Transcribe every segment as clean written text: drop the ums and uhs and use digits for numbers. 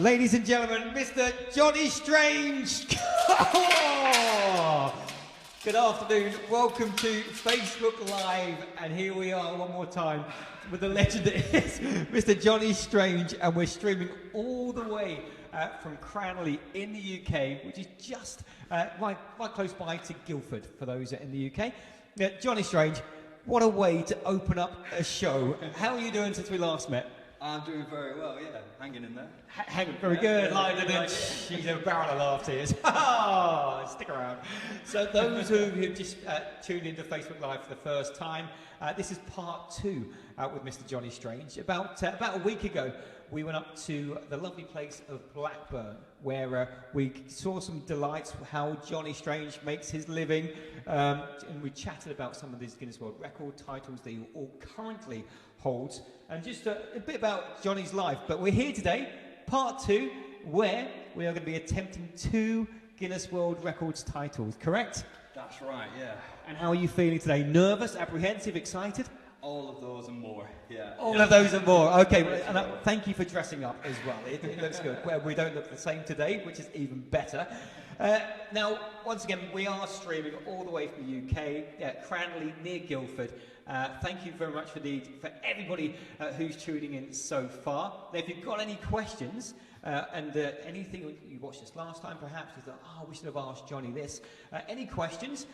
Ladies and gentlemen, Mr. Johnny Strange. Good afternoon. Welcome to Facebook Live. And here we are one more time with the legend that is Mr. Johnny Strange. And we're streaming all the way from Cranley in the UK, which is just right close by to Guildford, for those in the UK. Johnny Strange, what a way to open up a show. How are you doing since we last met? I'm doing very well, yeah. Hanging in there. Hanging very good. Lighter than she's a barrel of laugh tears. Stick around. So those who just tuned into Facebook Live for the first time, this is part 2 with Mr. Johnny Strange. About a week ago, we went up to the lovely place of Blackburn, where we saw some delights how Johnny Strange makes his living, and we chatted about some of these Guinness World Record titles that he all currently holds, and just a bit about Johnny's life. But we're here today, part 2, where we are going to be attempting 2 Guinness World Records titles, correct? That's right, yeah. And how are you feeling today? Nervous, apprehensive, excited? All of those and more, yeah. All of those and more. Okay, well, and thank you for dressing up as well. It looks good. Well, we don't look the same today, which is even better. Now, once again, we are streaming all the way from the UK, Cranley near Guildford. Thank you very much for everybody who's tuning in so far. Now, if you've got any questions, and anything you watched this last time, perhaps you thought, oh, we should have asked Johnny this. Any questions,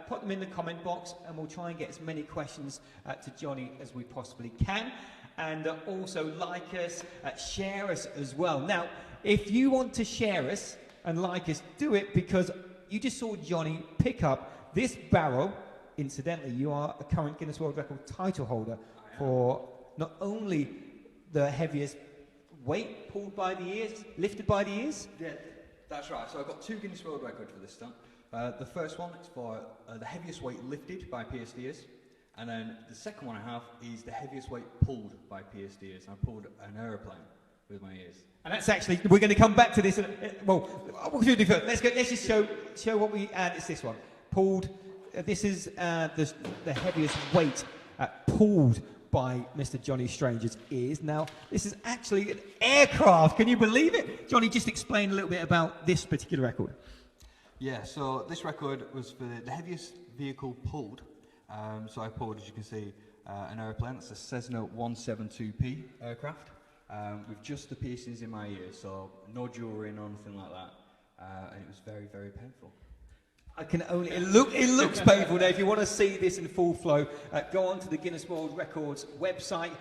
put them in the comment box, and we'll try and get as many questions to Johnny as we possibly can. And also like us, share us as well. Now, if you want to share us and like us, do it, because you just saw Johnny pick up this barrel. Incidentally, you are a current Guinness World Record title holder for not only the heaviest weight pulled by the ears, lifted by the ears? Yeah, that's right. So I've got 2 Guinness World Records for this stunt. The first one is for the heaviest weight lifted by pierced and then the second one I have is the heaviest weight pulled by pierced ears. I pulled an aeroplane with my ears. And that's actually, we're going to come back to this. Well, what should we do first? Let's just show what we add. It's this one. Pulled, this is the heaviest weight pulled by Mr. Johnny Strange's ears. Now, this is actually an aircraft. Can you believe it? Johnny, just explain a little bit about this particular record. Yeah, so this record was for the heaviest vehicle pulled. So I pulled, as you can see, an aeroplane. It's a Cessna 172P aircraft with just the piercings in my ears, so no jewellery, no nothing like that. And it was very, very painful. I can only, it looks painful now. If you want to see this in full flow, go on to the Guinness World Records website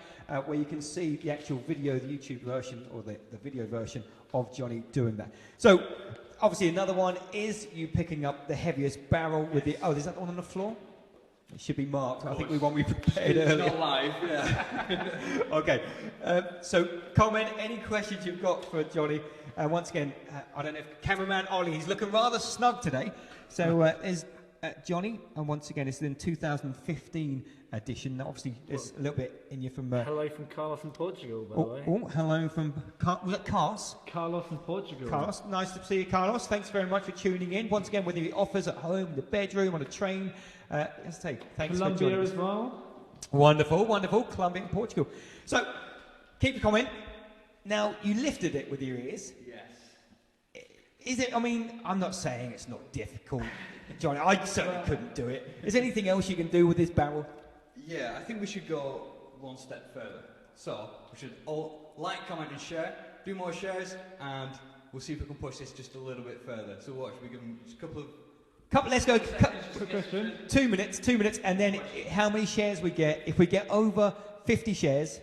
where you can see the actual video, the YouTube version, or the video version of Johnny doing that. So, obviously another one is you picking up the heaviest barrel with the, is that one on the floor? It should be marked. I think we prepared earlier. It's not live, yeah. Okay, so comment any questions you've got for Johnny. Once again, I don't know if cameraman Ollie, he's looking rather snug today. So there's Johnny, and once again, it's in 2015 edition. Obviously, there's a little bit in you from... hello from Carlos in Portugal, by the way. Oh, hello from... was that Carlos? Carlos in Portugal. Carlos, nice to see you, Carlos. Thanks very much for tuning in. Once again, whether your offers at home, in the bedroom, on a train. Let's say thanks Colombia for joining as well. Wonderful, wonderful. Colombia and Portugal. So, keep your comment. Now, you lifted it with your ears. Yes. Is it, I mean, I'm not saying it's not difficult, Johnny. I certainly couldn't do it. Is there anything else you can do with this barrel? Yeah, I think we should go one step further. So, we should all like, comment and share, do more shares, and we'll see if we can push this just a little bit further. So what, should we give them just a couple of... Let's go. Quick question. 2 minutes, and then how many shares we get. If we get over 50 shares,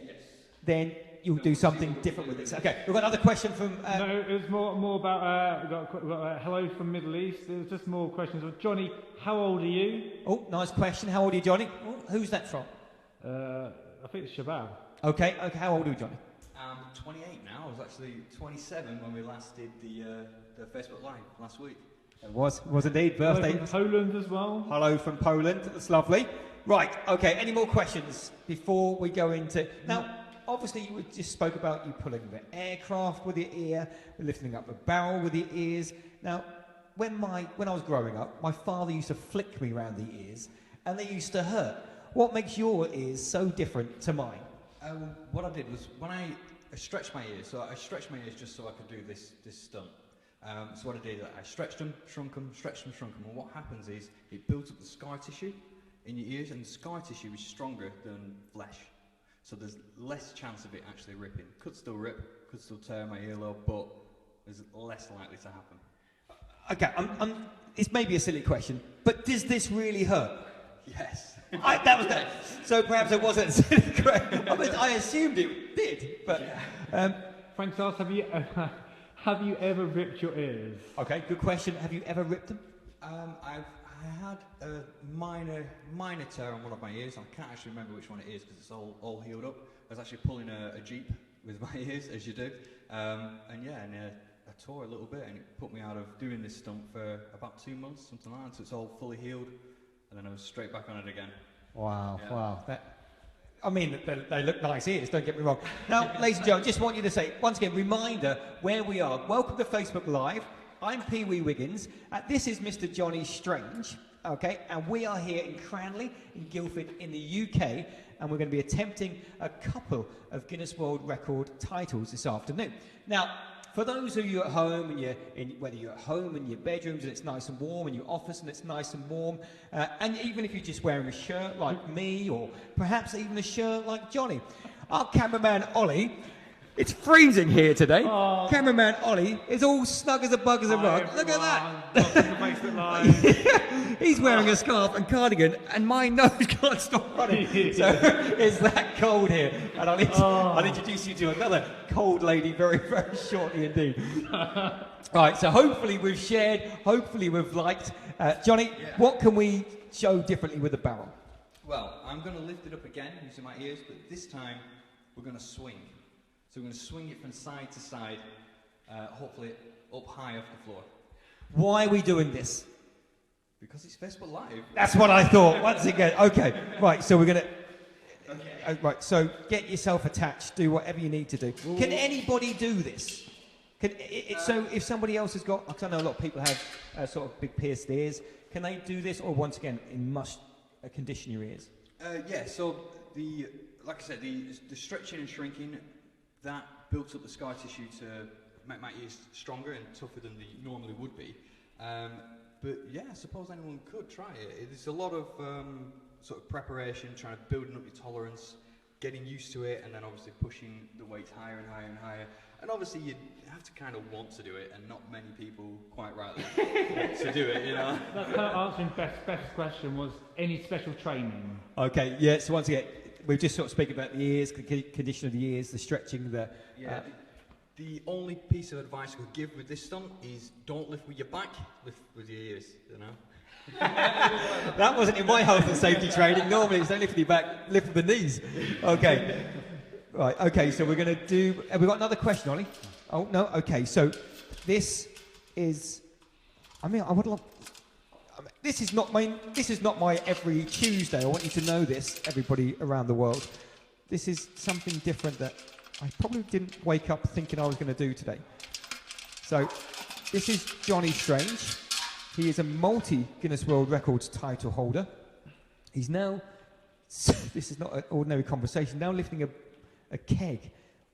then you'll do something different with this. Okay, we've got another question from... No, it was more about... we got hello from Middle East. It was just more questions of Johnny, how old are you? Oh, nice question. How old are you, Johnny? Oh, who's that from? I think it's Shabab. Okay, how old are you, Johnny? I'm 28 now. I was actually 27 when we last did the Facebook Live last week. It was indeed. Birthday. Hello from Poland as well. Hello from Poland. That's lovely. Right, okay, any more questions before we go into... Now, obviously, you just spoke about you pulling the aircraft with your ear, lifting up the barrel with your ears. Now, when I was growing up, my father used to flick me around the ears, and they used to hurt. What makes your ears so different to mine? What I did was, when I stretched my ears. So I stretched my ears just so I could do this stunt. So what I did, I stretched them, shrunk them, stretched them, shrunk them, and what happens is it builds up the scar tissue in your ears, and the scar tissue is stronger than flesh. So there's less chance of it actually ripping. Could still rip, could still tear my earlobe, but there's less likely to happen. Okay, it's maybe a silly question, but does this really hurt? Yes. That was that. So perhaps it wasn't a silly question. I assumed it did, but... Frank Sars, have you ever ripped your ears? Okay, good question. Have you ever ripped them? I had a minor tear on one of my ears. I can't actually remember which one it is because it's all healed up. I was actually pulling a Jeep with my ears, as you do. I tore a little bit, and it put me out of doing this stunt for about 2 months, something like that. So it's all fully healed, and then I was straight back on it again. Wow, yeah. wow. They look nice ears, don't get me wrong. Now, ladies and gentlemen, just want you to say, once again, reminder where we are. Welcome to Facebook Live. I'm Pee Wee Wiggins. This is Mr. Johnny Strange, okay? And we are here in Cranley, in Guildford, in the UK, and we're going to be attempting a couple of Guinness World Record titles this afternoon. Now, for those of you at home, and whether you're at home in your bedrooms and it's nice and warm, in your office and it's nice and warm, and even if you're just wearing a shirt like me, or perhaps even a shirt like Johnny, our cameraman Ollie, it's freezing here today. Oh. Cameraman Ollie is all snug as a bug as a rug. Look at that. Facebook Live. He's wearing a scarf and cardigan, and my nose can't stop running. So it's that cold here. And I'll introduce you to another cold lady very, very shortly indeed. Right, so hopefully we've shared, hopefully we've liked. Johnny, what can we show differently with the barrel? Well, I'm going to lift it up again using my ears, but this time we're going to swing. So we're going to swing it from side to side, hopefully up high off the floor. Why are we doing this? Because it's Facebook Live. That's what I thought. Once again, okay, right. So we're gonna. Okay. Right. So get yourself attached. Do whatever you need to do. Can anybody do this? So if somebody else has got, because I know a lot of people have sort of big pierced ears, can they do this, or once again, it must condition your ears? Yeah. So like I said, the stretching and shrinking, that built up the scar tissue to make my ears stronger and tougher than they normally would be. But yeah, I suppose anyone could try it. It's a lot of sort of preparation, trying to building up your tolerance, getting used to it, and then obviously pushing the weights higher and higher and higher. And obviously you have to kind of want to do it, and not many people quite rightly want to do it, you know. That kind of answering Beth's question was any special training. Okay, yeah, so once again, we're just sort of speaking about the ears, the condition of the ears, the stretching, the only piece of advice I could give with this stunt is don't lift with your back, lift with your ears, you know. That wasn't in my health and safety training. Normally it's don't lift with your back, lift with the knees. Okay. Right, okay, so we're going to do... Have we got another question, Ollie? Oh, no? Okay, so this is... I would love... This is not my every Tuesday. I want you to know this, everybody around the world. This is something different that I probably didn't wake up thinking I was going to do today. So, this is Johnny Strange. He is a multi-Guinness World Records title holder. He's now... This is not an ordinary conversation. Now lifting a keg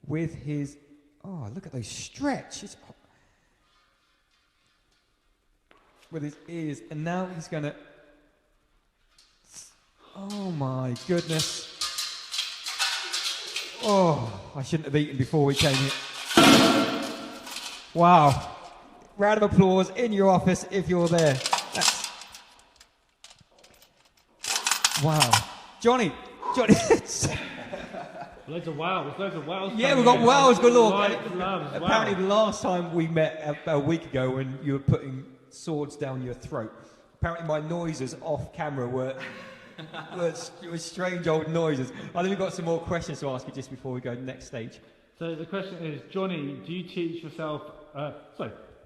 with his... Oh, look at those stretch. With his ears, and now he's going to... Oh my goodness. Oh, I shouldn't have eaten before we came here. Wow. Round of applause in your office if you're there. Wow. Johnny. Loads of wows. Yeah, we've got wows galore. Apparently Apparently the last time we met about a week ago when you were putting swords down your throat, apparently my noises off camera were strange old noises. I think we've got some more questions to ask you just before we go to the next stage. So the question is, Johnny, do you teach yourself...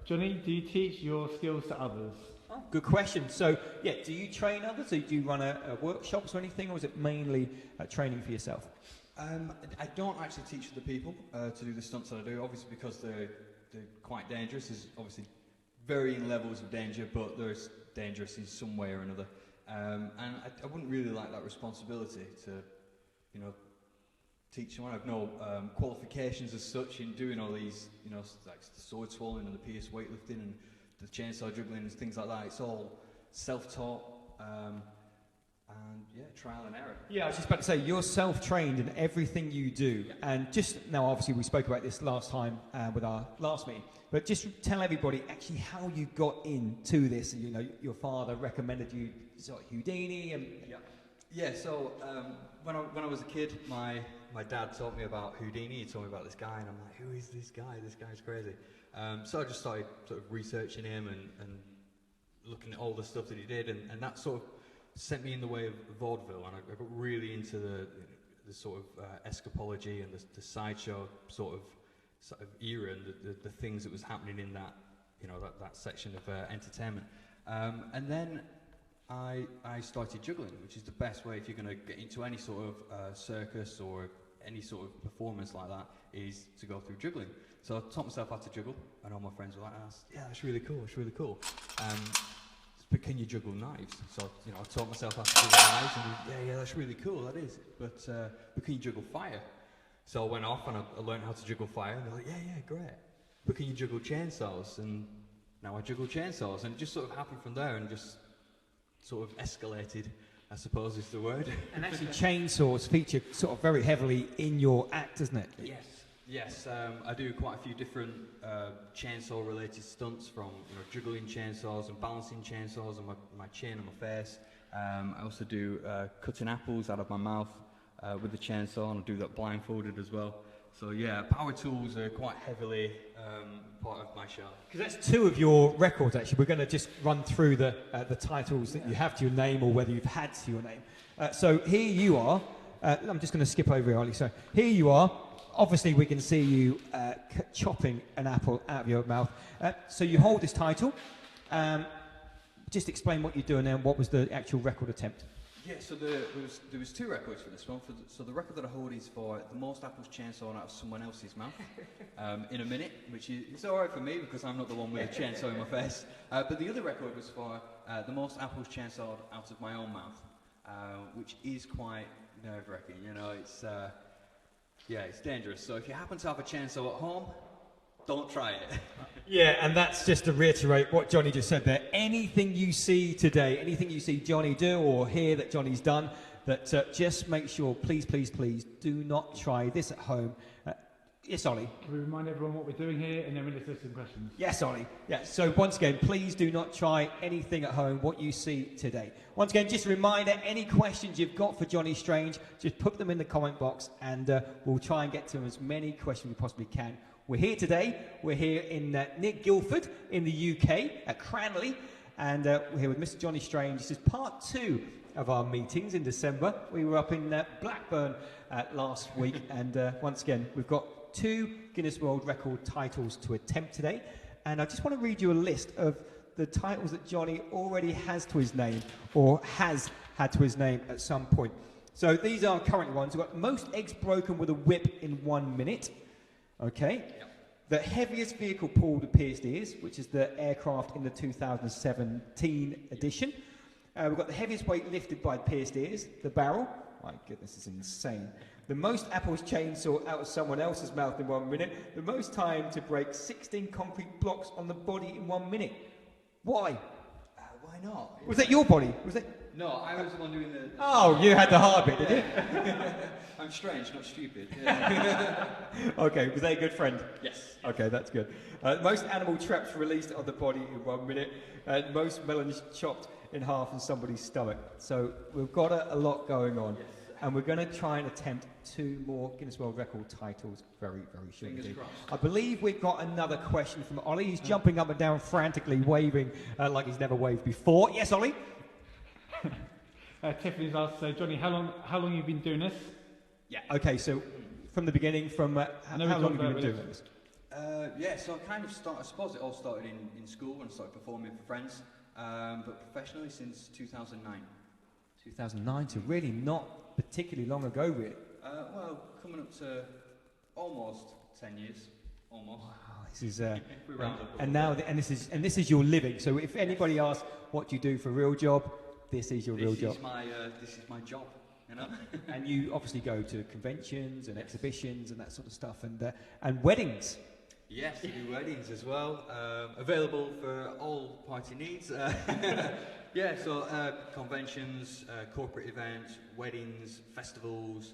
Johnny, do you teach your skills to others? Oh, good question. So, yeah, do you train others? Do you run workshops or anything, or is it mainly training for yourself? I don't actually teach other people to do the stunts that I do, obviously because they're quite dangerous. There's obviously varying levels of danger, but they're dangerous in some way or another. And I wouldn't really like that responsibility to, teach someone. I've no qualifications as such in doing all these, you know, like the sword swallowing and the pierce weightlifting and the chainsaw juggling and things like that. It's all self-taught and yeah, trial and error. Yeah, I was just about to say, you're self-trained in everything you do. And just now, obviously, we spoke about this last time with our last meeting, but just tell everybody actually how you got into this. You know, your father recommended you sort of Houdini and... Yeah, so when I was a kid, my dad taught me about Houdini. He told me about this guy, and I'm like, who is this guy? This guy's crazy. So I just started sort of researching him and looking at all the stuff that he did, and that sort of sent me in the way of vaudeville, and I got really into the sort of escapology and the sideshow sort of era and the things that was happening in that, you know, that section of entertainment. And then I started juggling, which is the best way if you're going to get into any sort of circus or any sort of performance like that, is to go through juggling. So I taught myself how to juggle, and all my friends were like, yeah, that's really cool, it's really cool. But can you juggle knives? So, you know, I taught myself how to juggle knives, and yeah, that's really cool, that is. But can you juggle fire? So I went off and I learned how to juggle fire, and they're like, yeah, great. But can you juggle chainsaws? And now I juggle chainsaws, and it just sort of happened from there and just sort of escalated, I suppose is the word. And actually chainsaws feature sort of very heavily in your act, doesn't it? Yes, I do quite a few different chainsaw related stunts, from, you know, juggling chainsaws and balancing chainsaws on my chin and my face. I also do cutting apples out of my mouth with the chainsaw, and I do that blindfolded as well. So yeah, power tools are quite heavily part of my show. Because that's two of your records, actually. We're going to just run through the titles that you have to your name, or whether you've had to your name. So here you are. I'm just going to skip over here, Ollie. So here you are. Obviously, we can see you chopping an apple out of your mouth. So you hold this title. Just explain what you're doing and what was the actual record attempt. Yeah, so there was two records for this one. So the record that I hold is for the most apples chainsawn out of someone else's mouth in a minute, which is all right for me because I'm not the one with a chainsaw in my face. But the other record was for the most apples chainsawed out of my own mouth, which is quite nerve-wracking. You know, it's dangerous. So if you happen to have a chainsaw at home, don't try it. Yeah, and that's just to reiterate what Johnny just said there. Anything you see today, anything you see Johnny do or hear that Johnny's done, that just make sure, please, please, please, do not try this at home. Yes, Ollie? Can we remind everyone what we're doing here, and then we'll listen to some questions? Yes, Ollie. Yeah, so once again, please do not try anything at home, what you see today. Once again, just a reminder, any questions you've got for Johnny Strange, just put them in the comment box, and we'll try and get to as many questions we possibly can. We're here today. We're here in near Guildford in the UK at Cranley, and we're here with Mr. Johnny Strange. This is part 2 of our meetings in December. We were up in Blackburn last week, and once again, we've got 2 Guinness World Record titles to attempt today, and I just want to read you a list of the titles that Johnny already has to his name, or has had to his name at some point. So these are current ones. We've got most eggs broken with a whip in 1 minute. Okay. Yep. The heaviest vehicle pulled with pierced ears, which is the aircraft in the 2017 edition. We've got the heaviest weight lifted by pierced ears, the barrel. My goodness, this is insane. The most apples chainsaw out of someone else's mouth in 1 minute. The most time to break 16 concrete blocks on the body in 1 minute. Why? Why not? Was that your body? Was it? No, I was the one doing the... Oh, you had the hard bit, did you? I'm strange, not stupid. Okay, was they a good friend? Yes. Okay, that's good. Most animal traps released on the body in 1 minute. Most melons chopped in half in somebody's stomach. So we've got a lot going on. Yes. And we're going to try and attempt 2 more Guinness World Record titles very, very shortly. Fingers crossed. I believe we've got another question from Ollie. He's jumping up and down frantically, waving like he's never waved before. Yes, Ollie? Tiffany's asked, so Johnny, how long have you been doing this? Yeah, okay, so from the beginning, from how long have you been doing this? So I suppose it all started in school when I started performing for friends, but professionally since 2009. 2009, so really not particularly long ago, really. Well, coming up to almost 10 years, almost. Wow, this is this is your living. So if anybody asks what do you do for a real job, this is your real job. This is my job. you know. And you obviously go to conventions and exhibitions and that sort of stuff, and weddings. Yes, we do weddings as well. Available for all party needs. Yeah, so conventions, corporate events, weddings, festivals,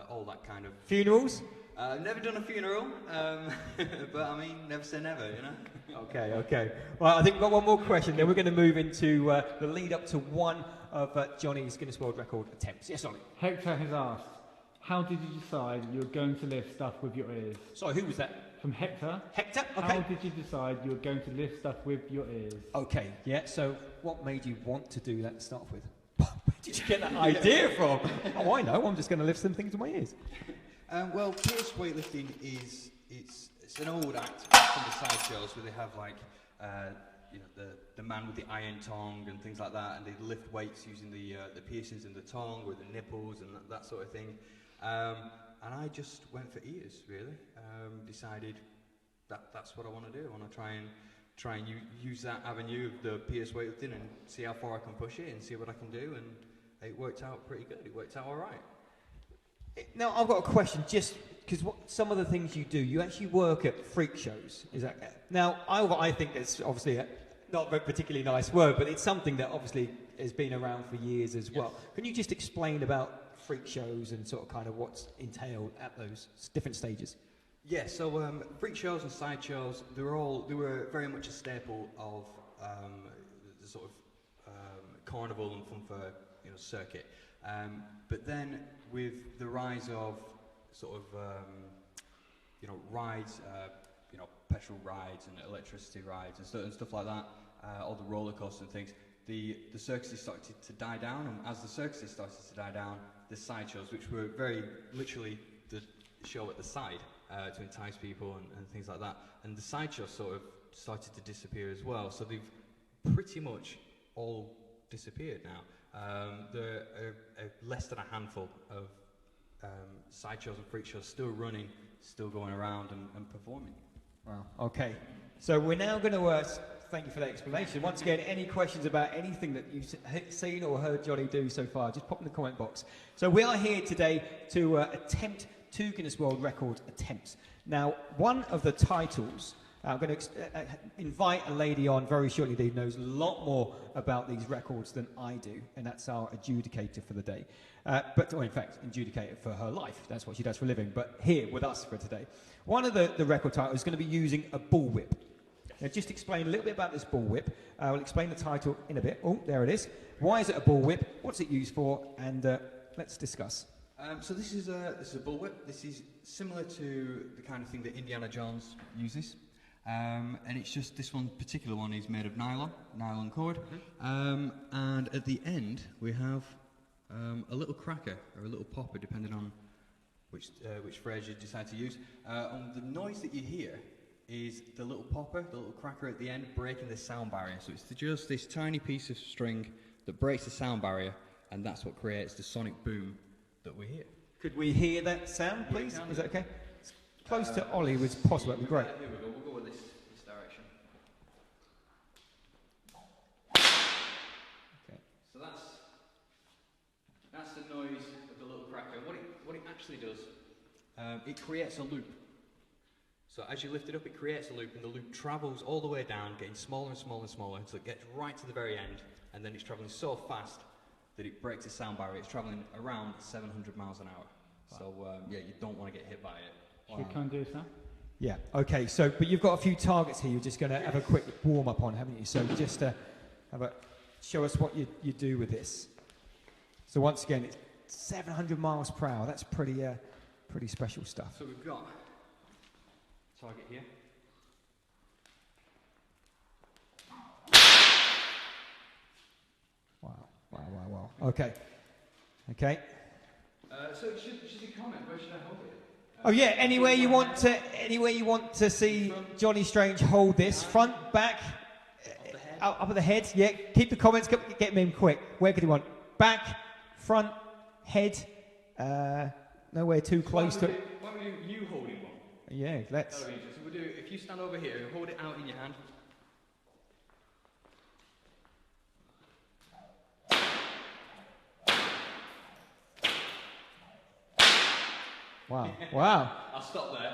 all that kind of. Funerals? Never done a funeral, but I mean, never say never, you know. Okay. Well, I think we've got one more question, then we're going to move into the lead up to one of Johnny's Guinness World Record attempts. Yes, Ollie. Hector has asked, how did you decide you were going to lift stuff with your ears? Sorry, who was that? From Hector. Hector? Okay. How did you decide you were going to lift stuff with your ears? Okay, yeah, so what made you want to do that to start with? Where did you get that idea from? Oh, I know, I'm just going to lift some things with my ears. Well, pierce weightlifting it's an old act from the sideshows where they have like you know the man with the iron tongue and things like that, and they lift weights using the piercings in the tongue or the nipples and that sort of thing. And I just went for ears, really. Decided that's what I want to do. I want to try and use that avenue of the pierce weightlifting and see how far I can push it and see what I can do. And it worked out pretty good. It worked out all right. Now, I've got a question, just because some of the things you do, you actually work at freak shows. Is that now? I think it's obviously not a particularly nice word, but it's something that obviously has been around for years as well. Can you just explain about freak shows and sort of kind of what's entailed at those different stages? Yeah, so freak shows and sideshows, they were very much a staple of the sort of carnival and fun fair, circuit. But then with the rise of sort of rides, petrol rides and electricity rides and stuff like that, all the roller coasters and things, the circuses started to die down, and as the circuses started to die down, the sideshows, which were very literally the show at the side to entice people and things like that, and the sideshows sort of started to disappear as well. So they've pretty much all disappeared now. There are less than a handful of sideshows and freak shows still running, still going around and performing. Wow. Okay. So we're now going to thank you for that explanation. Once again, any questions about anything that you've seen or heard Johnny do so far, just pop in the comment box. So we are here today to attempt 2 Guinness World Record attempts. Now, one of the titles, I'm going to invite a lady on very shortly who knows a lot more about these records than I do, and that's our adjudicator for the day. Or in fact, adjudicator for her life. That's what she does for a living, but here with us for today. One of the record titles is going to be using a bullwhip. Now, just explain a little bit about this bullwhip. We'll explain the title in a bit. Oh, there it is. Why is it a bullwhip? What's it used for? And let's discuss. So this is a bullwhip. This is similar to the kind of thing that Indiana Jones uses. And it's just this one particular one is made of nylon cord. And at the end we have a little cracker or a little popper, depending on which phrase you decide to use. And the noise that you hear is the little popper, the little cracker at the end, breaking the sound barrier. So it's just this tiny piece of string that breaks the sound barrier, and that's what creates the sonic boom that we hear. Could we hear that sound, please? Is that okay? Close to Ollie was possible. That'd be great. Here we go. We'll go with this direction. Okay. So that's the noise of the little cracker. What it actually does, it creates a loop. So as you lift it up, it creates a loop, and the loop travels all the way down, getting smaller and smaller and smaller, until it gets right to the very end, and then it's travelling so fast that it breaks the sound barrier. It's travelling around 700 miles an hour. Wow. So yeah, you don't want to get hit by it. Should we come and do this now? Yeah, okay, so, but you've got a few targets here you're just going to have a quick warm-up on, haven't you? So just show us what you do with this. So once again, it's 700 miles per hour. That's pretty special stuff. So we've got target here. Wow. Okay. So should you comment? Where should I hold it? Oh yeah, anywhere you want to see Johnny Strange hold this, front, back, up at the head. Yeah, keep the comments, get them in quick. Where could you want? Back, front, head. Nowhere too close to it. Why don't you holding one? Yeah, let's. That'll be interesting. We'll do. If you stand over here and hold it out in your hand. Wow. Wow. I'll stop there.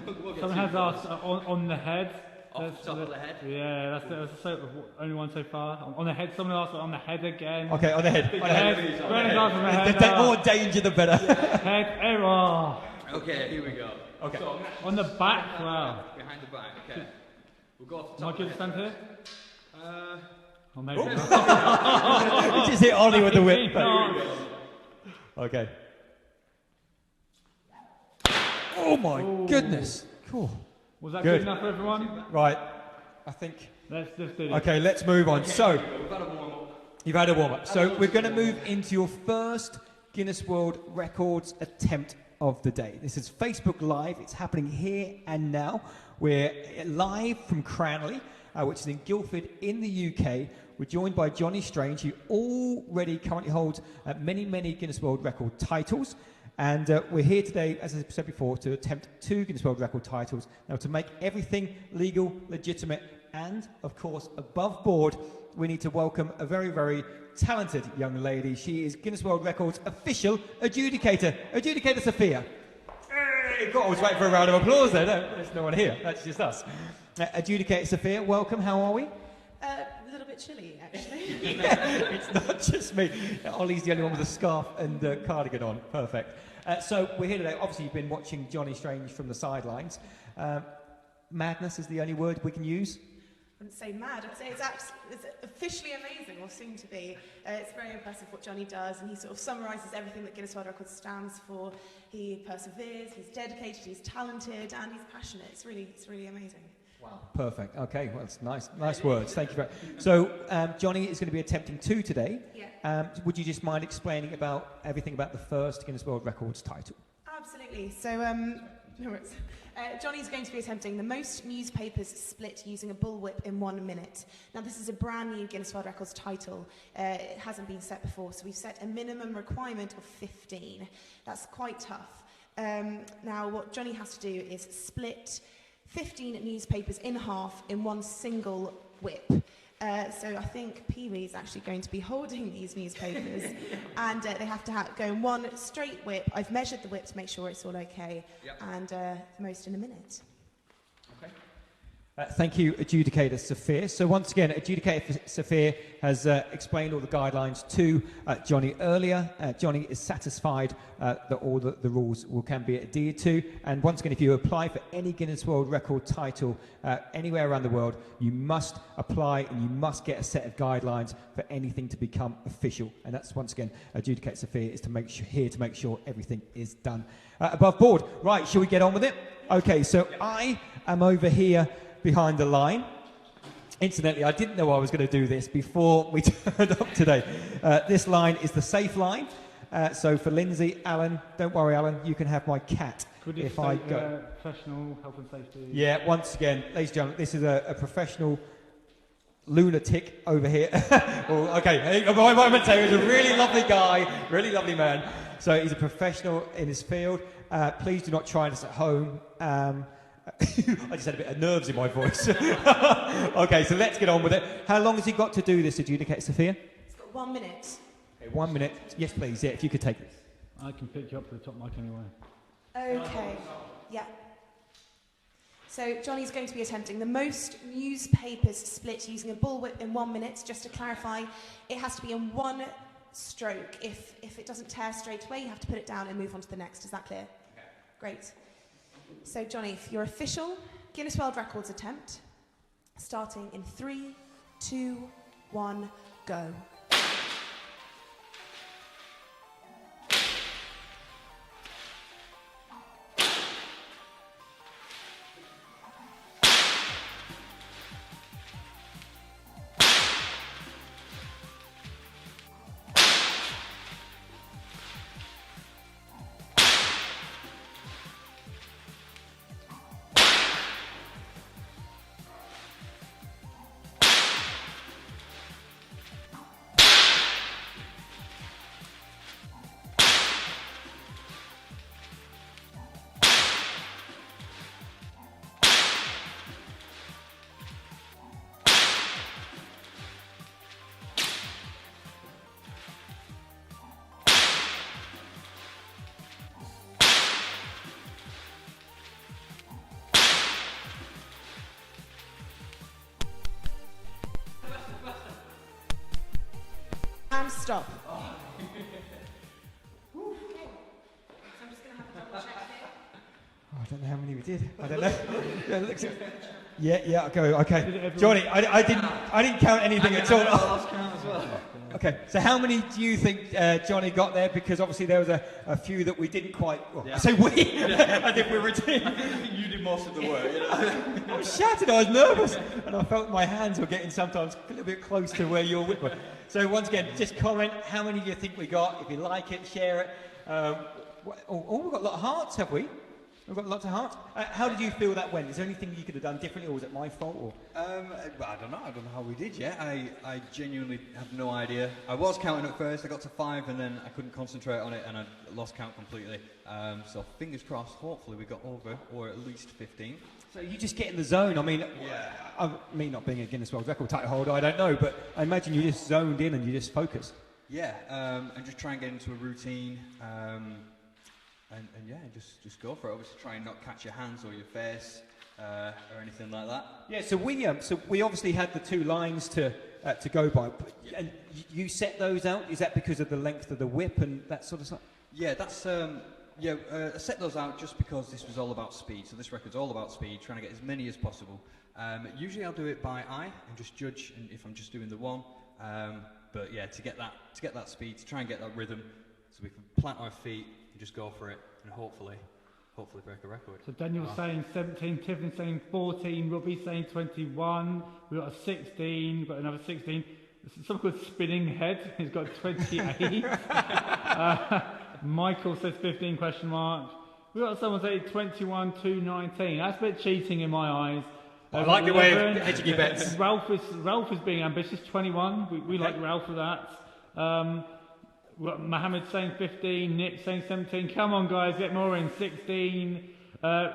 We'll get Someone has asked on the head. Off the top of the head? Yeah, that's the only one so far. On the head, someone asked on the head again. Okay, on the head. On the head. Brennan asked on the head. The more danger, the better. Head error. Okay, here we go. Okay. So, On the back, wow. behind the back, okay. We'll go off the Am I top good of to the head. stand here? Or maybe not. Just hit Ollie with the whip. Maybe not. Okay. Oh my goodness. Cool. Was that Good. good enough for everyone? Right. I think. Let's do this. Okay, let's move on. So, We've had a warm-up. you've had a warm up. So, we're going to move into your first Guinness World Records attempt of the day. This is Facebook Live. It's happening here and now. We're live from Cranley, which is in Guildford in the UK. We're joined by Johnny Strange, who already currently holds many, many Guinness World Record titles. And we're here today, as I said before, to attempt 2 Guinness World Record titles. Now, to make everything legal, legitimate, and, of course, above board, we need to welcome a very, very talented young lady. She is Guinness World Records official adjudicator. Adjudicator Sophia. Hey, God, I was waiting for a round of applause there. No, there's no one here. That's just us. Adjudicator Sophia, welcome. How are we? A little bit chilly, actually. It's not just me. Ollie's the only one with a scarf and cardigan on. Perfect. So we're here today. Obviously, you've been watching Johnny Strange from the sidelines. Madness is the only word we can use. I wouldn't say mad, I'd say it's officially amazing, or soon to be. It's very impressive what Johnny does, and he sort of summarises everything that Guinness World Records stands for. He perseveres, he's dedicated, he's talented, and he's passionate. It's really amazing. Wow. Perfect. Okay, well, it's nice words. Thank you very much. So, Johnny is going to be attempting 2 today. Yeah. Would you just mind explaining about everything about the first Guinness World Records title? Absolutely. So, no worries. Johnny's going to be attempting the most newspapers split using a bullwhip in 1 minute. Now, this is a brand new Guinness World Records title. It hasn't been set before, so we've set a minimum requirement of 15. That's quite tough. Now, what Johnny has to do is split 15 newspapers in half in one single whip. So I think Pee-wee is actually going to be holding these newspapers, and they have to go in one straight whip. I've measured the whip to make sure it's all okay, and the most in a minute. Okay. Thank you, Adjudicator Sophia. So once again, Adjudicator Sophia has explained all the guidelines to Johnny earlier. Johnny is satisfied that all the rules can be adhered to. And once again, if you apply for any Guinness World Record title anywhere around the world, you must apply and you must get a set of guidelines for anything to become official. And that's, once again, Adjudicator Sophia is here to make sure everything is done above board. Right, shall we get on with it? Okay, so I am over here behind the line. Incidentally, I didn't know I was going to do this before we turned up today. This line is the safe line. So for Lindsay, Alan, don't worry, Alan, you can have my cat if I go. Professional health and safety. Yeah, once again, ladies and gentlemen, this is a professional lunatic over here. Well, okay, I meant to say he was a really lovely guy, really lovely man. So he's a professional in his field. Please do not try this at home. I just had a bit of nerves in my voice. Okay, so let's get on with it. How long has he got to do this, Adjudicator Sophia? It's got 1 minute. Okay, 1 minute. Yes, please. Yeah, if you could take this. I can pick you up to the top mic anyway. Okay, yeah. So Johnny's going to be attempting the most newspapers split using a bullwhip in 1 minute. Just to clarify, it has to be in one stroke. If it doesn't tear straight away, you have to put it down and move on to the next. Is that clear? Okay. Great. So Johnny, for your official Guinness World Records attempt, starting in 3, 2, 1, go. stop. Okay. So I'm just going to have a double check here. Oh, I don't know how many we did. I don't know. Yeah, it looks- yeah, okay. Johnny, I didn't count anything at all. Lost count as well. Okay, so how many do you think Johnny got there? Because obviously there was a few that we didn't quite. Well, I say we, as if we were a team. I think you did most of the work. You know? I was shattered, I was nervous, and I felt my hands were getting sometimes a little bit close to where your whip was. So once again, just comment how many do you think we got. If you like it, share it. We've got a lot of hearts, have we? We've got lots of hearts. How did you feel that went? Is there anything you could have done differently, or was it my fault? Or? I don't know. I don't know how we did yet. I genuinely have no idea. I was counting at first. I got to 5, and then I couldn't concentrate on it, and I lost count completely. So fingers crossed. Hopefully we got over, or at least 15. So you just get in the zone. I mean, me not being a Guinness World Record title holder, I don't know, but I imagine you just zoned in and you just focused. Yeah, and just try and get into a routine. And yeah, just go for it. Obviously, try and not catch your hands or your face or anything like that. Yeah. So we obviously had the 2 lines to go by, and you set those out. Is that because of the length of the whip and that sort of stuff? Yeah, that's I set those out just because this was all about speed. So this record's all about speed, trying to get as many as possible. Usually I'll do it by eye and just judge, and if I'm just doing the one. But yeah, to get that speed, to try and get that rhythm, so we can plant our feet. Just go for it and hopefully break a record. So Daniel's saying 17, Tiffany's saying 14, Robbie's saying 21, we've got a 16, got another 16. Someone called Spinning Head, he's got 28. Michael says 15 question mark. We've got someone saying 21, 2, 19. That's a bit cheating in my eyes. I like your way of hedging your bets. Ralph is being ambitious, 21. We like Ralph for that. We've got Mohammed saying 15, Nick saying 17. Come on, guys, get more in. 16.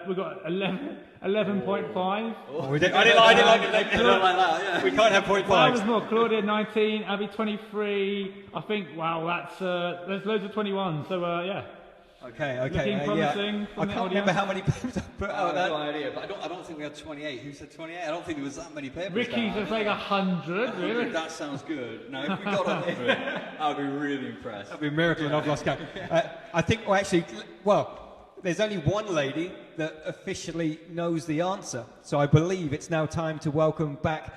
We've got 11.5. Oh, I didn't like it. I don't like that. Yeah. We can't have 0.5. That was more. Claudia 19, Abby 23. I think. Wow, there's loads of 21. So yeah. Okay. Looking promising. I can't remember how many papers I put out. I have no idea, but I don't think we had 28. Who said 28? I don't think there was that many papers. Ricky's just like 100. Really? That sounds good. Now, if we got 100, I'd be really impressed. That'd be a miracle, and I've lost count. I think. There's only one lady that officially knows the answer. So I believe it's now time to welcome back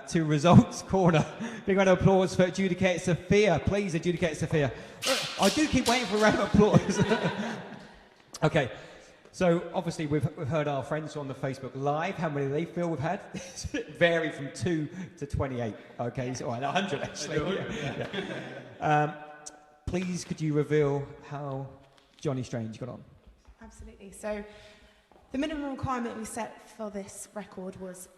to Results Corner. Big round of applause for Adjudicator Sophia. Please, Adjudicator Sophia. I do keep waiting for a round of applause. Okay, so obviously we've heard our friends on the Facebook Live. How many they feel we've had? Vary from 2 to 28. Okay, so 100 actually. Yeah. Please, could you reveal how Johnny Strange got on? Absolutely. So the minimum requirement we set for this record was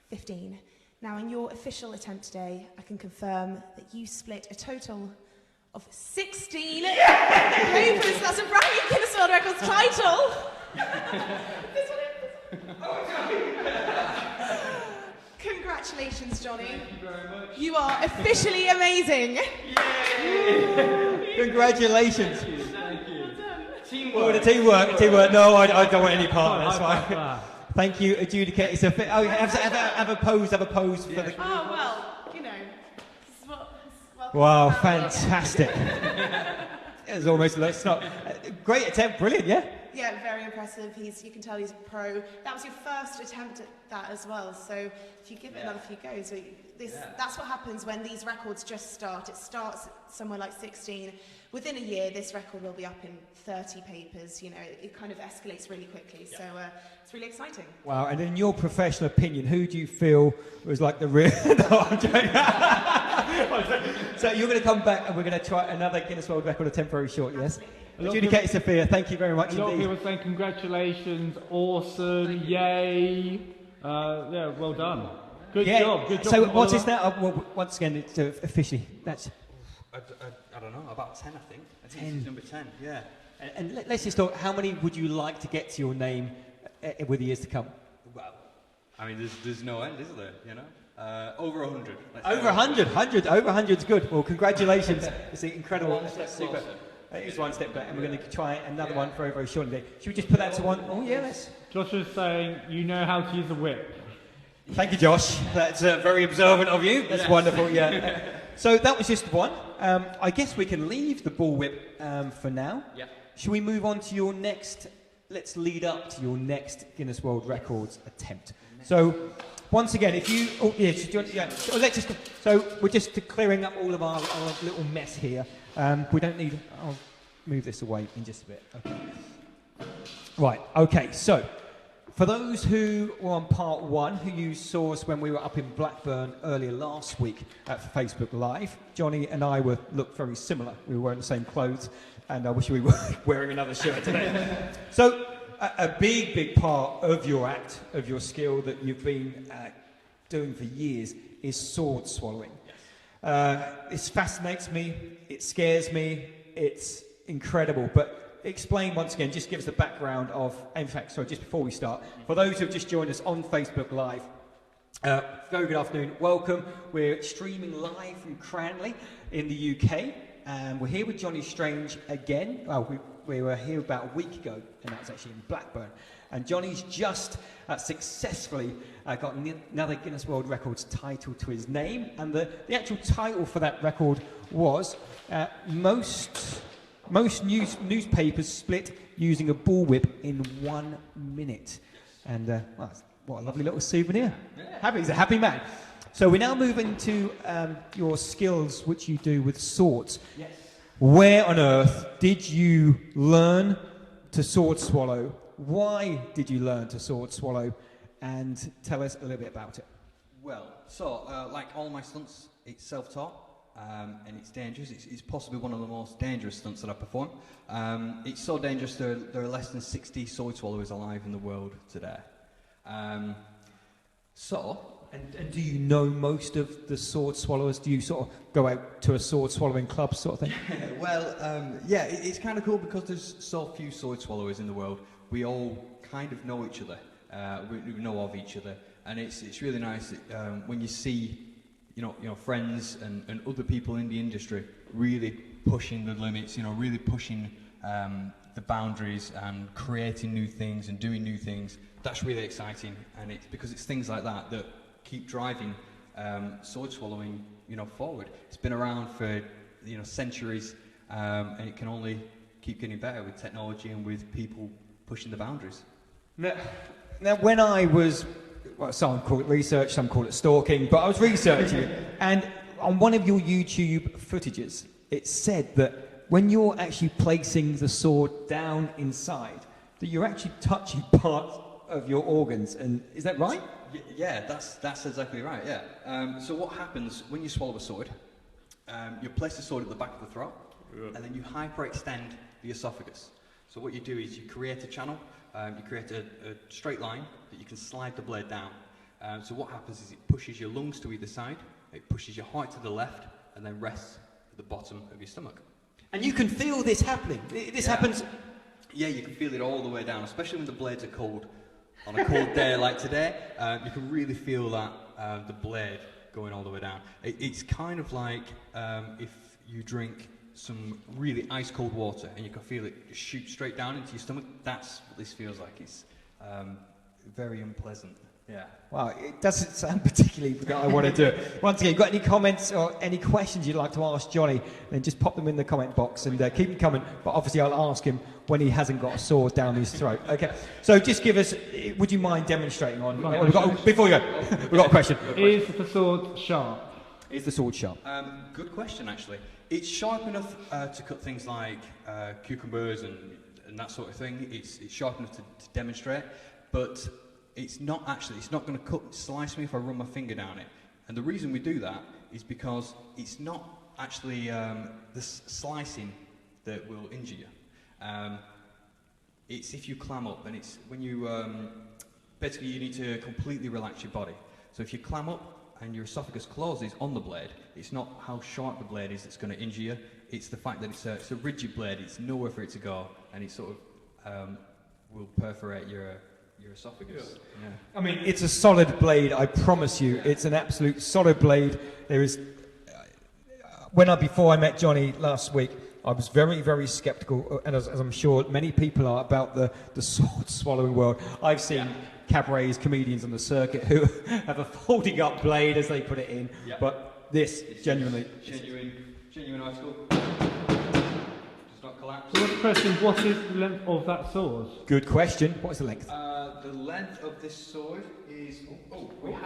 15. Now, in your official attempt today, I can confirm that you split a total of 16 papers. That's a brand new Guinness World Records title. This one is. Congratulations, Johnny. Thank you very much. You are officially amazing. Yay! Congratulations. Thank you. Teamwork. Oh, the teamwork. No, I don't want any part. That's fine. Thank you, Adjudicator Sophia. Oh, have a pose for the. Oh well, you know. This is what. Wow, fantastic. It's almost. Let's not. Great attempt, brilliant, yeah. Yeah, very impressive. You can tell he's a pro. That was your first attempt at that as well. So if you give it another few goes, that's what happens when these records just start. It starts somewhere like 16. Within a year, this record will be up in 30 papers. You know, it kind of escalates really quickly. So it's really exciting. Wow. And in your professional opinion, who do you feel was like the real? No, I'm joking. So you're going to come back and we're going to try another Guinness World Record, a temporary short, yes? Adjudicator Sophia, thank you very much indeed. A lot of indeed. people saying congratulations, awesome, yay. Yeah, well done. Good job. So what's this now? Well, once again, it's officially, that's... I don't know, about 10 I think. I think 10. this is number 10, yeah. And let's just talk, how many would you like to get to your name with the years to come? Well, I mean, there's no end, is there, you know? Over 100. Over 100, over 100 is good. Well, congratulations. It's incredible. That's super. It's one step back, and we're going to try another one very, very shortly. Should we just put that to one? Oh, yeah, let's. Josh was saying, you know how to use a whip. Thank you, Josh. That's very observant of you. That's wonderful, yeah. So that was just one. I guess we can leave the Bullwhip for now. Yeah. Should we move on to your next? Let's lead up to your next Guinness World Records attempt. So, once again, if you, let's just. So we're just clearing up all of our little mess here. We don't need. I'll move this away in just a bit. Okay. Right. Okay. So, for those who were on part one, who you saw us when we were up in Blackburn earlier last week at Facebook Live, Johnny and I looked very similar. We were wearing the same clothes, and I wish we were wearing another shirt today. So, a big part of your act, of your skill that you've been doing for years is sword swallowing. This fascinates me, it scares me, it's incredible. But explain once again, just give us the background of, in fact, sorry, just before we start, for those who have just joined us on Facebook Live, very good afternoon, welcome. We're streaming live from Cranley in the UK, and we're here with Johnny Strange again. Well, we were here about a week ago, and that was actually in Blackburn. And Johnny's just successfully got another Guinness World Records title to his name, and the actual title for that record was most newspapers split using a bullwhip in 1 minute. And well, what a lovely little souvenir. Yeah. He's a happy man. So we now move into your skills, which you do with swords. Yes. Where on earth did you learn to sword swallow? Why did you learn to sword swallow? And tell us a little bit about it. Well, so like all my stunts, it's self-taught and it's dangerous. It's possibly one of the most dangerous stunts that I perform. It's so dangerous there are less than 60 sword swallowers alive in the world today. And do you know most of the sword swallowers? Do you sort of go out to a sword swallowing club sort of thing? Well, yeah, it's kind of cool because there's so few sword swallowers in the world. We all kind of know each other. We know of each other, and it's really nice when you see, you know, friends and other people in the industry really pushing the limits. You know, really pushing the boundaries and creating new things and doing new things. That's really exciting, and it's because it's things like that that keep driving sword swallowing, you know, forward. It's been around for, you know, centuries, and it can only keep getting better with technology and with people pushing the boundaries. Now when I was, well, some call it research, some call it stalking, but I was researching, and on one of your YouTube footages, it said that when you're actually placing the sword down inside, that you're actually touching parts of your organs, and is that right? Yeah, that's exactly right, yeah. So what happens when you swallow a sword, you place the sword at the back of the throat, and then you hyperextend the esophagus. So what you do is you create a channel, you create a straight line that you can slide the blade down. So what happens is it pushes your lungs to either side, it pushes your heart to the left, and then rests at the bottom of your stomach. And you can feel this happening. This happens. Yeah, you can feel it all the way down, especially when the blades are cold. On a cold day like today, you can really feel that the blade going all the way down. It's kind of like if you drink some really ice cold water and you can feel it shoot straight down into your stomach. That's what this feels like. It's very unpleasant. Yeah. Wow, it doesn't sound particularly that I want to do it. Once again, got any comments or any questions you'd like to ask Johnny, then just pop them in the comment box and keep them coming. But obviously I'll ask him when he hasn't got a sword down his throat. Okay, so just give us, would you mind demonstrating on, before you go, we've got a question. Is the sword sharp? Is the sword sharp? Good question, actually. It's sharp enough to cut things like cucumbers and that sort of thing. It's sharp enough to demonstrate, but it's not going to slice me if I run my finger down it. And the reason we do that is because it's not actually the slicing that will injure you. It's if you clam up, and it's when you, basically you need to completely relax your body. So if you clam up and your esophagus closes on the blade, it's not how sharp the blade is that's going to injure you, it's the fact that it's a rigid blade, it's nowhere for it to go, and it sort of will perforate your esophagus. Yeah. I mean, it's a solid blade, I promise you. It's an absolute solid blade. There is, before I met Johnny last week, I was very, very sceptical, and as I'm sure many people are, about the sword swallowing world. I've seen cabarets, comedians on the circuit who have a folding up blade as they put it in, but this genuinely... Genuine icicle. Does not collapse. So what's the question? What is the length of that sword? Good question. What's the length? The length of this sword is.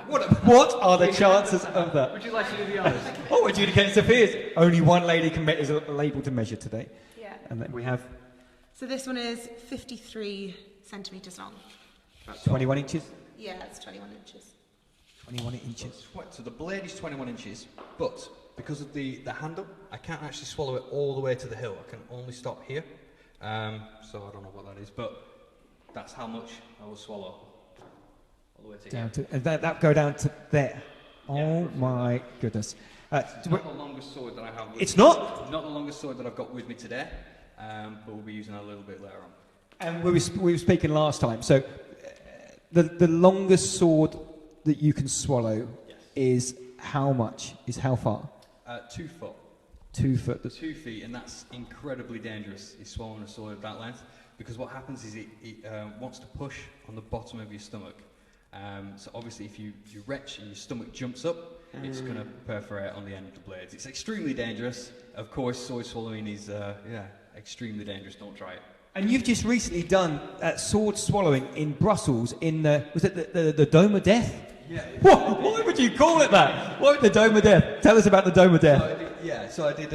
What are the chances of that? Would you like to do the honors? Oh, adjudicator Sophia's. Only one lady is able to measure today. Yeah. And then we have So this one is 53 centimetres long. 21 inches. Yeah, it's 21 inches. 21 inches. So the blade is 21 inches, but because of the handle, I can't actually swallow it all the way to the hill. I can only stop here. So I don't know what that is, but that's how much I will swallow. All the way to Down here. to, and that go down to there. Oh Yeah. my goodness. It's not the longest sword that I have with It's me. not? Not the longest sword that I've got with me today, but we'll be using it a little bit later on. And we were speaking last time. So the longest sword that you can swallow is how much? Is how far? 2 foot. 2 foot. 2 feet, and that's incredibly dangerous, is swallowing a sword of that length, because what happens is it wants to push on the bottom of your stomach. So obviously if you retch and your stomach jumps up, it's going to perforate on the end of the blades. It's extremely dangerous. Of course, sword swallowing is extremely dangerous. Don't try it. And you've just recently done sword swallowing in Brussels in was it the Dome of Death? Yeah. What? Why would you call it that? What the Dome of Death? Tell us about the Dome of Death. So I did,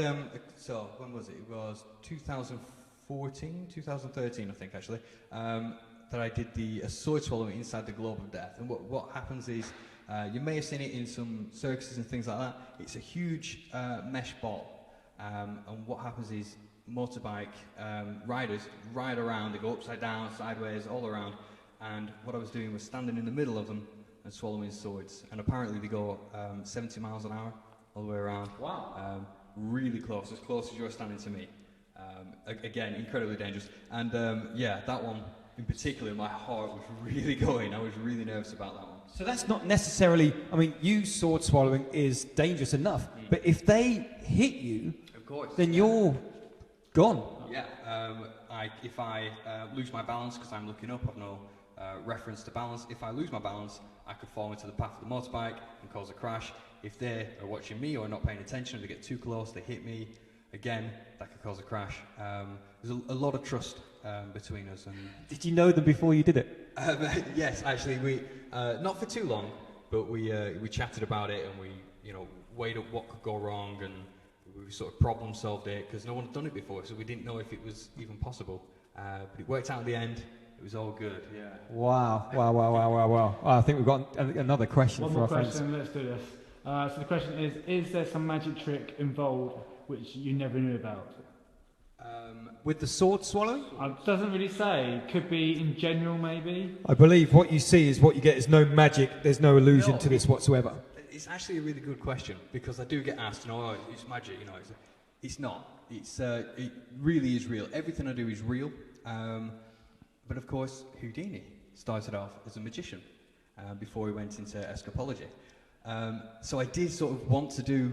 so when was it? It was 2014, 2013 I think actually, that I did the sword swallowing inside the Globe of Death. And what happens is, you may have seen it in some circuses and things like that. It's a huge mesh ball, and what happens is motorbike riders ride around, they go upside down, sideways, all around, and what I was doing was standing in the middle of them and swallowing swords, and apparently they go 70 miles an hour all the way around. Wow. Really close as you're standing to me. Again, incredibly dangerous. And that one in particular, my heart was really going. I was really nervous about that one. So that's not necessarily. I mean, you sword swallowing is dangerous enough, but if they hit you, Of course. then you're gone. Yeah. If I lose my balance because I'm looking up, I've no reference to balance. If I lose my balance, I could fall into the path of the motorbike and cause a crash. If they are watching me or not paying attention, they get too close, they hit me, again, that could cause a crash. There's a lot of trust between us. And Did you know them before you did it? yes, actually, we not for too long, but we chatted about it and we weighed up what could go wrong, and we sort of problem solved it because no one had done it before, so we didn't know if it was even possible. But it worked out in the end. It was all good. Yeah. Wow. Well, I think we've got another question One for more our friends. question, let's do this. So the question is there some magic trick involved which you never knew about? With the sword swallowing? It doesn't really say. Could be in general, maybe. I believe what you see is what you get. There's no magic, there's no illusion to this whatsoever. It's actually a really good question because I do get asked, it's magic, it's not. It really is real. Everything I do is real. But of course, Houdini started off as a magician before he went into escapology. So I did sort of want to do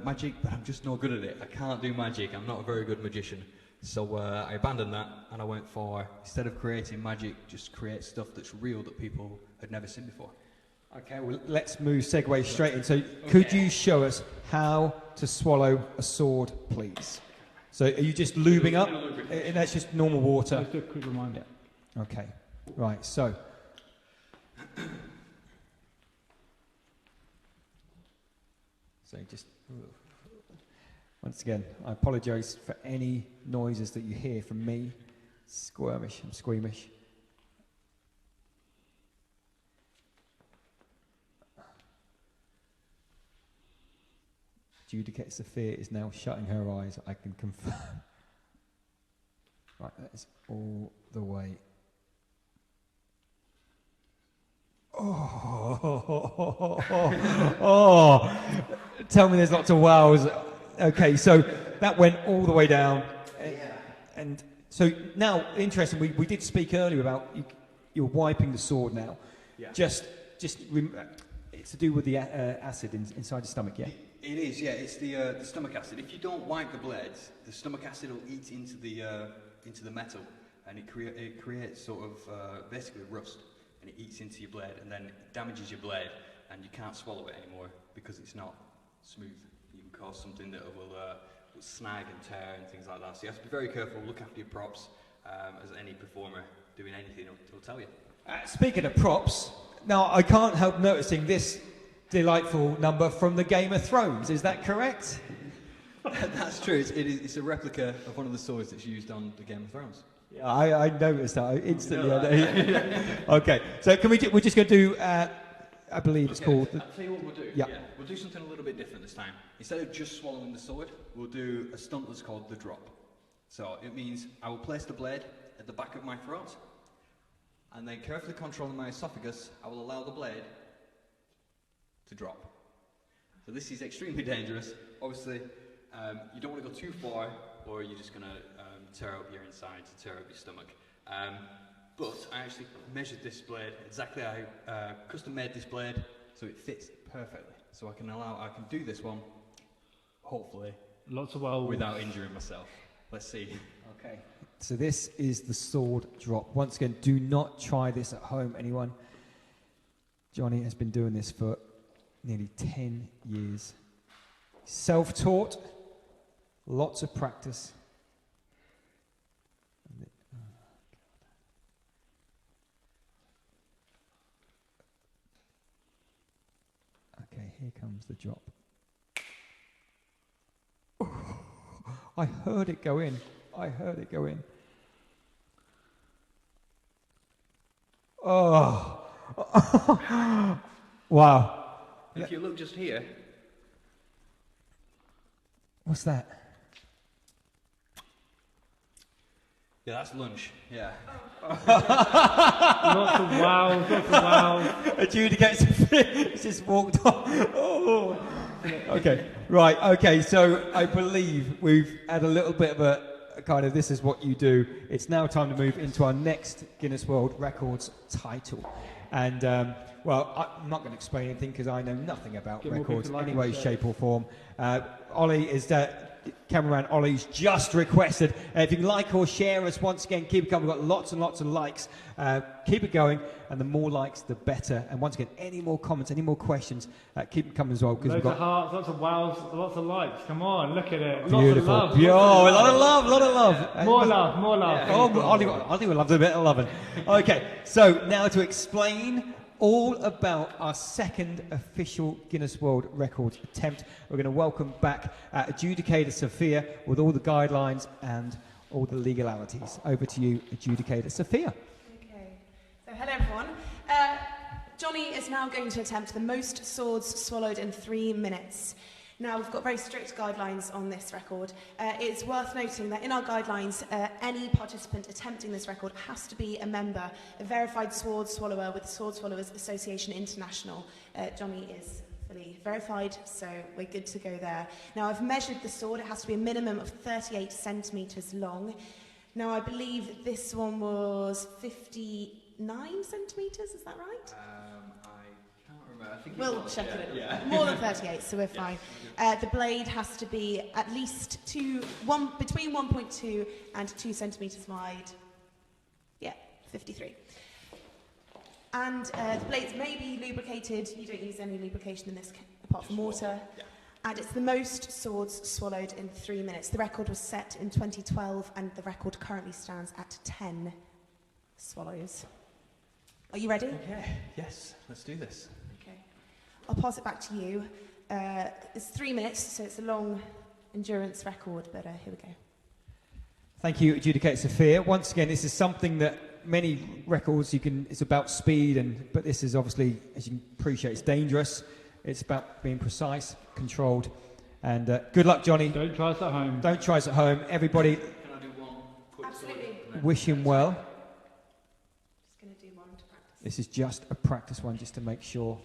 magic, but I'm just not good at it. I can't do magic. I'm not a very good magician. So I abandoned that and I went for, instead of creating magic, just create stuff that's real that people had never seen before. Okay, well, let's segue straight in. So, could you show us how to swallow a sword, please? So, are you just lubing up? And that's just normal water. Just a quick reminder. Okay, right, so. So, just. Once again, I apologise for any noises that you hear from me. I'm squeamish. Judicator Sophia is now shutting her eyes, I can confirm. Right, that is all the way. Oh, tell me there's lots of wows. Okay, so that went all the way down. And so now, interesting, we did speak earlier about you're wiping the sword now. Yeah. It's to do with the acid inside the stomach, yeah? It is, yeah. It's the stomach acid. If you don't wipe the blades, the stomach acid will eat into the metal, and it creates sort of basically rust, and it eats into your blade, and then it damages your blade, and you can't swallow it anymore because it's not smooth. You can cause something that snag and tear and things like that. So you have to be very careful, look after your props, as any performer doing anything will tell you. Speaking of props, now I can't help noticing this delightful number from the Game of Thrones. Is that correct? That's true. It's a replica of one of the swords that's used on the Game of Thrones. Yeah, I noticed that instantly. Okay, so we're just going to do, I believe it's called... I'll tell you what we'll do. Yeah. We'll do something a little bit different this time. Instead of just swallowing the sword, we'll do a stunt that's called the drop. So it means I will place the blade at the back of my throat, and then carefully controlling my esophagus, I will allow the blade to drop. So this is extremely dangerous. Obviously, you don't want to go too far, or you're just going to tear up your insides, tear up your stomach. But I actually measured this blade exactly. I custom made this blade so it fits perfectly. So I can do this one, hopefully, Lots of wells. without injuring myself. Let's see. Okay, so this is the sword drop. Once again, do not try this at home, anyone. Johnny has been doing this for nearly 10 years. Self-taught, lots of practice. Okay, here comes the drop. I heard it go in. I heard it go in. Oh. Wow. If you look just here, What's that? yeah, that's lunch. Yeah. Lots of wows, lots of wows. Adjudicates. It's just walked off. Oh. Okay. Right. Okay. So I believe we've had a little bit of a kind of this is what you do. It's now time to move into our next Guinness World Records title. And well, I'm not going to explain anything because I know nothing about Get more records, people like any it, way, so. shape or form. Ollie is cameraman Ollie's just requested. If you can like or share us, once again, keep it coming. We've got lots and lots of likes. Keep it going, and the more likes, the better. And once again, any more comments, any more questions, keep it coming as well. Because Loads we've of got hearts, lots of wows, lots of likes. Come on, look at it. beautiful. Lots of love. Oh, a lot of love, a lot of love. Yeah. More love, more love. Oh, Ollie would love a bit of loving. Okay, so now to explain all about our second official Guinness World Records attempt. We're going to welcome back Adjudicator Sophia with all the guidelines and all the legalities. Over to you, Adjudicator Sophia. Okay, so hello everyone. Johnny is now going to attempt the most swords swallowed in 3 minutes. Now, we've got very strict guidelines on this record. It's worth noting that in our guidelines, any participant attempting this record has to be a member, a verified sword swallower with the Sword Swallowers Association International. Johnny is fully verified, so we're good to go there. Now, I've measured the sword. It has to be a minimum of 38 centimetres long. Now, I believe this one was 59 centimetres, is that right? I think We'll check it. More than 38, so we're fine. The blade has to be at least between 1.2 and 2 centimetres wide. Yeah, 53. And the blades may be lubricated. You don't use any lubrication in this, apart from water. Yeah. And it's the most swords swallowed in 3 minutes. The record was set in 2012, and the record currently stands at 10 swallows. Are you ready? Okay. Yes. Let's do this. I'll pass it back to you. It's 3 minutes, so it's a long endurance record, but here we go. Thank you, Adjudicator Sophia. Once again, this is something that many records it's about speed, but this is obviously, as you can appreciate, it's dangerous. It's about being precise, controlled, and good luck, Johnny. Don't try us at home. Don't try us at home. Everybody, Can I do one quick Absolutely. wish him well. Just going to do one to practice. This is just a practice one, just to make sure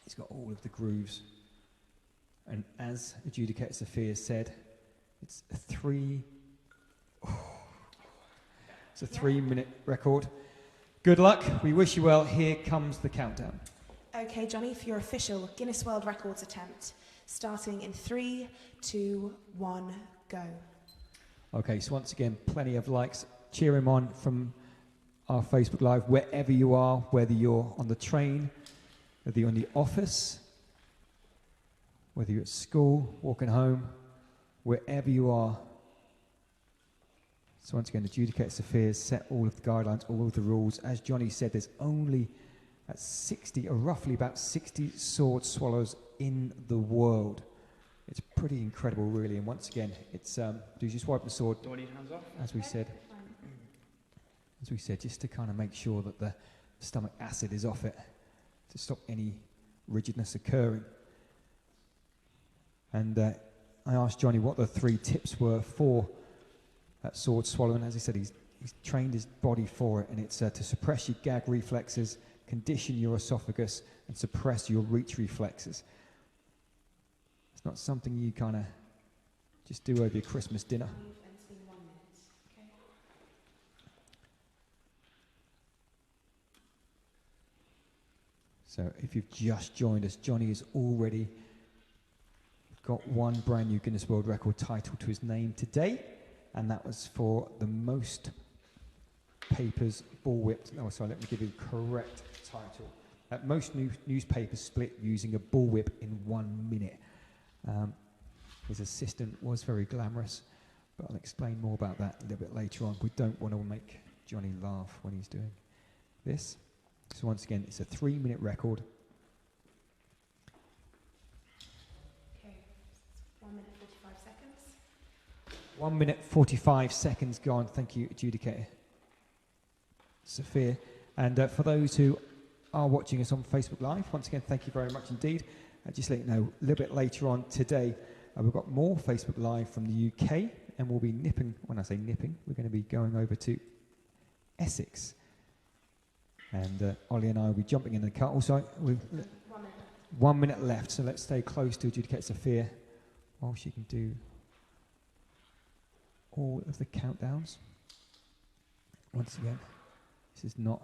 he's got all of the grooves. And as Adjudicator Sophia said, it's a 3-minute record. Good luck. We wish you well. Here comes the countdown. Okay, Johnny, for your official Guinness World Records attempt, starting in 3, 2, 1, go. Okay, so once again, plenty of likes. Cheer him on from our Facebook Live, wherever you are, whether you're on the train, whether you're in the office, whether you're at school, walking home, wherever you are. So once again, adjudicator Sophia set all of the guidelines, all of the rules. As Johnny said, there's only 60, or roughly about 60 sword swallows in the world. It's pretty incredible, really. And once again, it's do you just wipe the sword? Do I need hands off? As we said, just to kind of make sure that the stomach acid is off it, to stop any rigidness occurring. And I asked Johnny what the 3 tips were for that sword swallow, and as he said, he's trained his body for it, and it's to suppress your gag reflexes, condition your esophagus, and suppress your reach reflexes. It's not something you kind of just do over your Christmas dinner. So if you've just joined us, Johnny has already got one brand new Guinness World Record title to his name today, and that was for the most papers bullwhipped. Oh, sorry, let me give you the correct title. Most newspapers split using a bullwhip in 1 minute. His assistant was very glamorous, but I'll explain more about that a little bit later on. We don't want to make Johnny laugh when he's doing this. So once again, it's a 3-minute record. Okay, 1 minute 45 seconds. 1 minute 45 seconds gone. Thank you, adjudicator Sophia. And for those who are watching us on Facebook Live, once again, thank you very much indeed. Just to let you know, a little bit later on today, we've got more Facebook Live from the UK, and we'll be nipping, when I say nipping, we're going to be going over to Essex. And Ollie and I will be jumping in the car. Also, 1 minute left, so let's stay close to adjudicator Sophia while she can do all of the countdowns. Once again, this is not...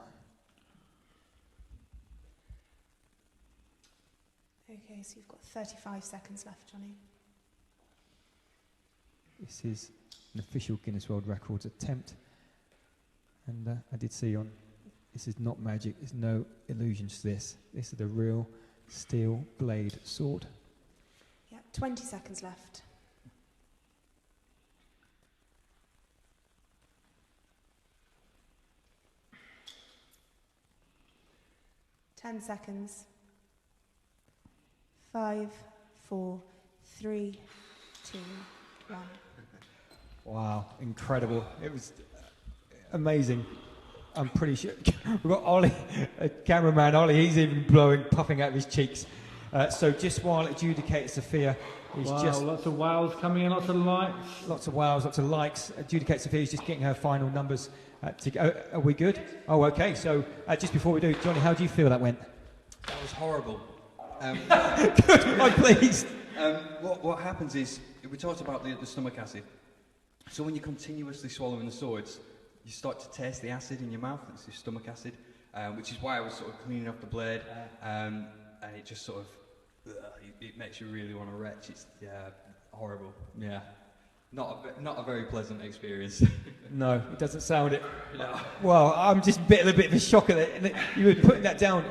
Okay, so you've got 35 seconds left, Johnny. This is an official Guinness World Records attempt. And I did see on, this is not magic, there's no illusions to this. This is the real steel blade sword. Yeah, 20 seconds left. Ten seconds. 5, 4, 3, 2, 1. Wow, incredible. It was amazing. I'm pretty sure. We've got Ollie, cameraman Ollie, he's even puffing out of his cheeks. So just while adjudicator Sophia is just... lots of wows coming in, lots of likes. Lots of wows, lots of likes. Adjudicator Sophia is just getting her final numbers to go. Are we good? Oh, okay. So just before we do, Johnny, how do you feel that went? That was horrible. Good, I'm pleased. What happens is, we talked about the stomach acid. So when you're continuously swallowing the swords, you start to taste the acid in your mouth. It's your stomach acid, which is why I was sort of cleaning off the blade, and it just sort of it makes you really want to retch. It's horrible. Yeah, not a very pleasant experience. No, it doesn't sound it. No. Well, I'm just a bit of a shock at it. You were putting that down.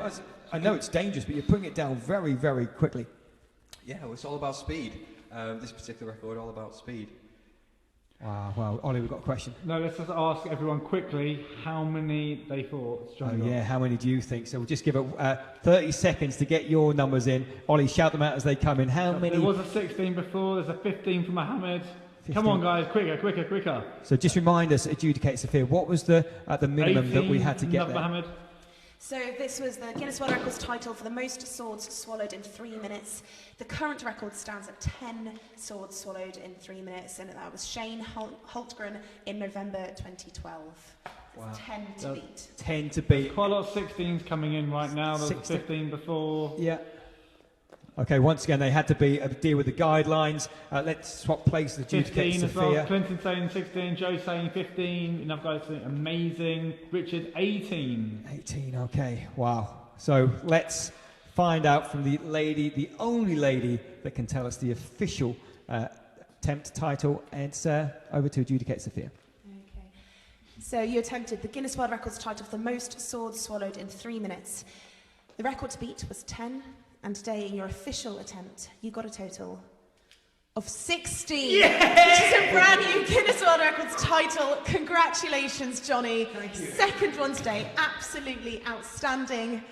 I know it's dangerous, but you're putting it down very, very quickly. Yeah, well, it's all about speed. This particular record, all about speed. Wow, well, Ollie, we've got a question. No, let's just ask everyone quickly how many they thought. Oh, yeah, how many do you think? So we'll just give it 30 seconds to get your numbers in. Ollie, shout them out as they come in. How many? There was a 16 before, there's a 15 for Mohammed. 15. Come on, guys, quicker. So just remind us, adjudicate Sophia, what was the minimum that we had to get there? Mohammed. So this was the Guinness World Records title for the most swords swallowed in 3 minutes. The current record stands at 10 swords swallowed in 3 minutes, and that was Shane Holtgren in November 2012. Wow. 10 to beat. 10 to beat. Quite a lot of 16s coming in right now. There was 15 before. Yeah. Okay, once again, they had to deal with the guidelines. Let's swap places. Adjudicate 15 as Sophia. well. Clinton saying 16, Joe saying 15. Enough guys saying amazing. Richard 18. 18, okay. Wow. So let's find out from the lady, the only lady that can tell us the official attempt title. And it's over to adjudicate Sophia. Okay. So you attempted the Guinness World Records title for the most swords swallowed in 3 minutes. The record to beat was 10. And today, in your official attempt, you got a total of 16, which is a brand new Guinness World Records title. Congratulations, Johnny. Thank you. Second one today, absolutely outstanding.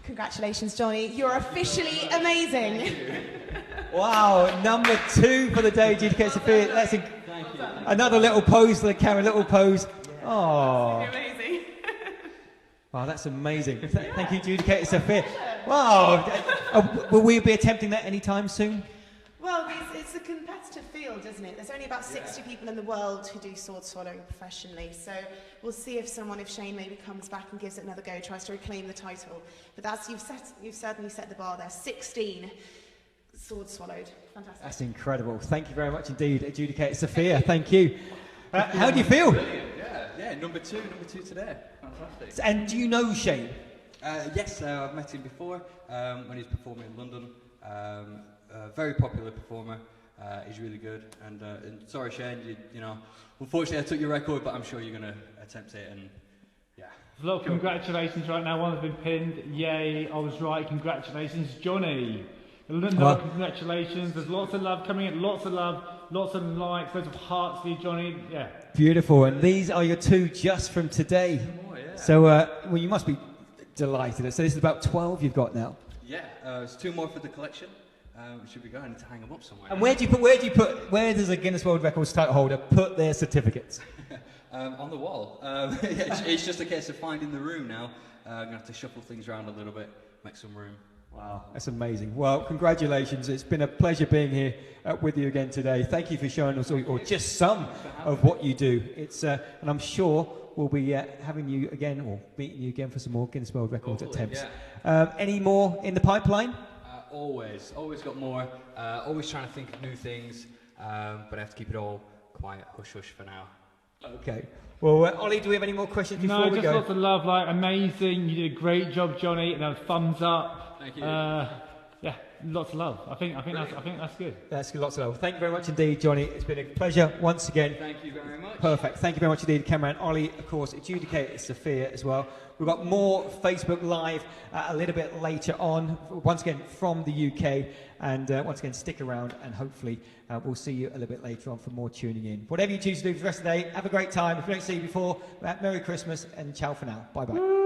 Congratulations, Johnny. You're officially amazing. Wow, number 2 for the day, Judicator Sophia. That's another little pose for the camera, little pose. Oh. Amazing. Wow, that's amazing. Thank you, Judicator Sophia. Wow. Will we be attempting that anytime soon? Well, it's a competitive field, isn't it? There's only about 60 people in the world who do sword swallowing professionally. So we'll see if Shane maybe comes back and gives it another go, tries to reclaim the title. But you've certainly set the bar there. 16 swords swallowed. Fantastic. That's incredible. Thank you very much indeed, Adjudicator Sophia. Thank you. How do you feel? Brilliant, yeah, number two today. Fantastic. And do you know Shane? Yes, I've met him before when he was performing in London. Very popular performer. He's really good. And sorry, Shane, you know, unfortunately I took your record, but I'm sure you're going to attempt it. And yeah. A lot of congratulations right now. One's been pinned. Yay, I was right. Congratulations, Johnny. Another congratulations. There's lots of love coming in. Lots of love. Lots of likes. Loads of hearts for you, Johnny. Yeah. Beautiful. And these are your 2 just from today. More, yeah. So, well, you must be delighted. So this is about 12 you've got now. Yeah, there's 2 more for the collection. We should be going to hang them up somewhere. And where does a Guinness World Records title holder put their certificates? On the wall. It's just a case of finding the room now. I'm going to have to shuffle things around a little bit, make some room. Wow, that's amazing. Well, congratulations. It's been a pleasure being here with you again today. Thank you for showing us, or just some of what you do. It's and I'm sure we'll be having you again, or meeting you again for some more Guinness World Records attempts. Yeah. Any more in the pipeline? Always got more. Always trying to think of new things, but I have to keep it all quiet, hush hush for now. Okay. Well, Ollie, do we have any more questions before we go? No, just lots of love. Like, amazing. You did a great job, Johnny. And a thumbs up. Thank you. Yeah, lots of love. I think that's good. That's good, lots of love. Thank you very much indeed, Johnny. It's been a pleasure once again. Thank you very much. Perfect. Thank you very much indeed, Cameron. Ollie, of course, Adjudicator Sophia as well. We've got more Facebook Live a little bit later on, once again from the UK. And once again, stick around and hopefully we'll see you a little bit later on for more tuning in. Whatever you choose to do for the rest of the day, have a great time. If we don't see you before, Merry Christmas and ciao for now. Bye-bye.